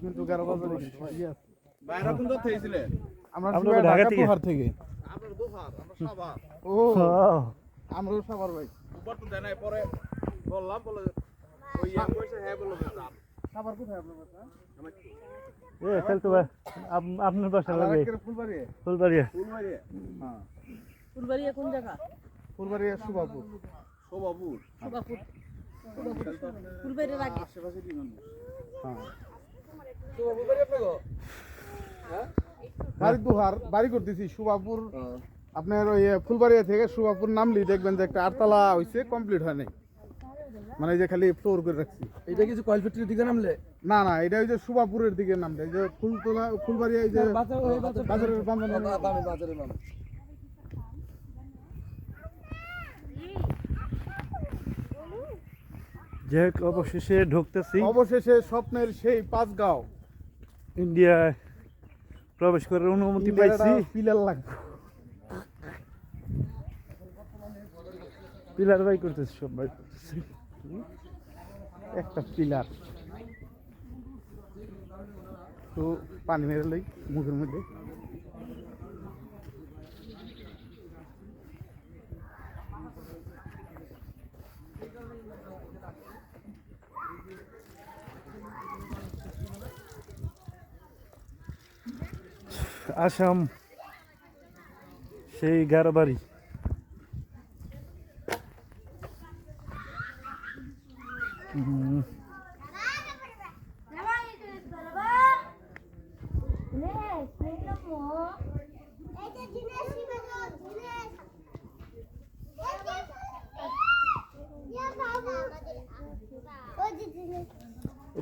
কিন্তু গারো বাজারে কিন্তু ইয়ে আছে। বাইরে কোন দূর থেকে ছিলেন? আমরা ঢাকা ঢাকা দোহার থেকে। আপনার দোহার, আমরা সাভার। ও আমরাও সাভার ভাই। উপর তো দেয় নাই, পরে বললাম বলে ওই ইয়া কইছে হ্যাঁ বললো যে যান। সাভার কোথায় আপনার বাসা? খেলতে ভাই আপনার বাসা লাগে ফুলবাড়িয়া। ফুলবাড়িয়া। ফুলবাড়িয়া। হ্যাঁ ফুলবাড়িয়া কোন জায়গা? ফুলবাড়িয়া সুবাপুর। শোভাপুর। শোভাপুর। ফুলবাড়িয়ার আগে। আশেপাশে কি মানুষ? হ্যাঁ শোভাপুর বাড়ি আপনার গো? হ্যাঁ? বাড়ি দোহার বাড়ি করতেছি সুবাপুর। আপনার ওই ফুলবাড়িয়া থেকে সুবাপুর নামলি দেখবেন যে একটা আটতলা হইছে, কমপ্লিট হয় নাই, মানে যে খালি ফ্লোর করে রাখছি। এটা কিছু কয়েল ফ্যাক্টরির দিকে নামলে? না না, এটা ওই যে সুবাপুরের দিকে নামটা, এই যে ফুলতলা ফুলবাড়িয়া, এই যে বাজারের বাজারের বাজারের নাম। যে অবশেষে ঢুকতেছি অবশেষে স্বপ্নের সেই পাঁচগাঁও ইন্ডিয়ায় প্রবেশ করার অনুমতি পাইছি। পিলার লাগবে, পিলার বাই করতেছি, সব বাই করতেছি। একটা পিলার। তো পানি মেরে লই মুখের মধ্যে। আসাম সেই গারবাড়ি।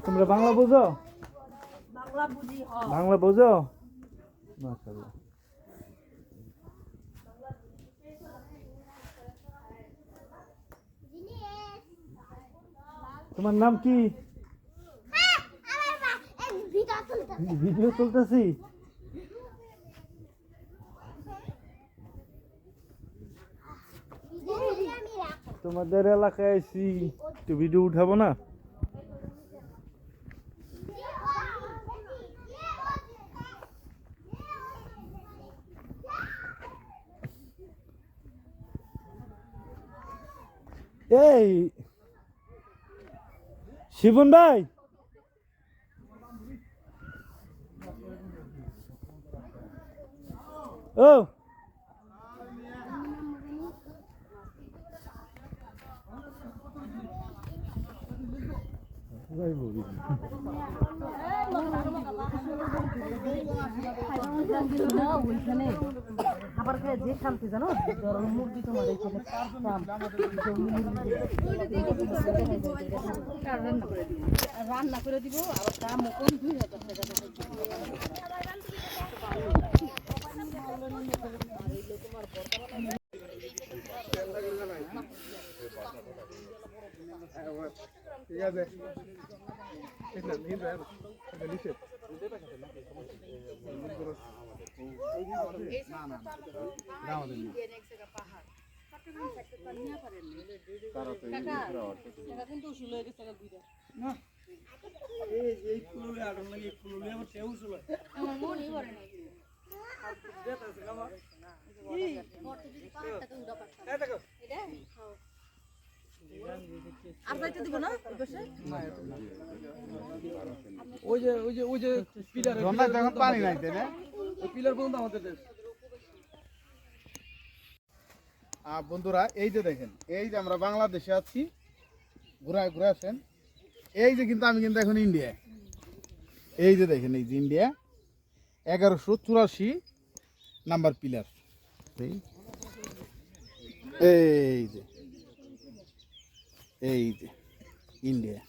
তোমরা বাংলা বোঝো? বাংলা বুঝি। বাংলা বোঝো? মাশাআল্লাহ। তোমার নাম কি? ভিডিও চলতেছি। তোমাদের এলাকায় আইছি, একটু ভিডিও উঠাবো না? এই শিবন ভাই, ও ওইখানে খাবার খেয়ে যে শান্তি জানো, মুরগি তোমার এইখানে রান্না করে দিব। আবার দাম কম, 2000 টাকা। ঠিক আছে, আর যাইতে দিব না ওই যে ওই যে ওই যে পিলার, যখন পানি নাই তাই না? পিলার পর্যন্ত আমাদের দেশ। বন্ধুরা এই যে দেখেন, এই যে আমরা বাংলাদেশে আছি, ঘুরায় ঘুরে আসেন। এই যে কিন্তু আমি কিন্তু এখন ইন্ডিয়ায়। এই যে দেখেন, এই যে ইন্ডিয়া 1184 নাম্বার পিলার। এই যে এই যে ইন্ডিয়া,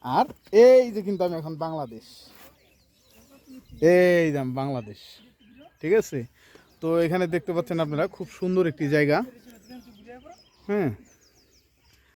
আর এই যে কিন্তু আমি এখন বাংলাদেশ। এই যে আমি বাংলাদেশ, ঠিক আছে। তো এখানে দেখতে পাচ্ছেন আপনারা খুব সুন্দর একটি জায়গা। হ্যাঁ,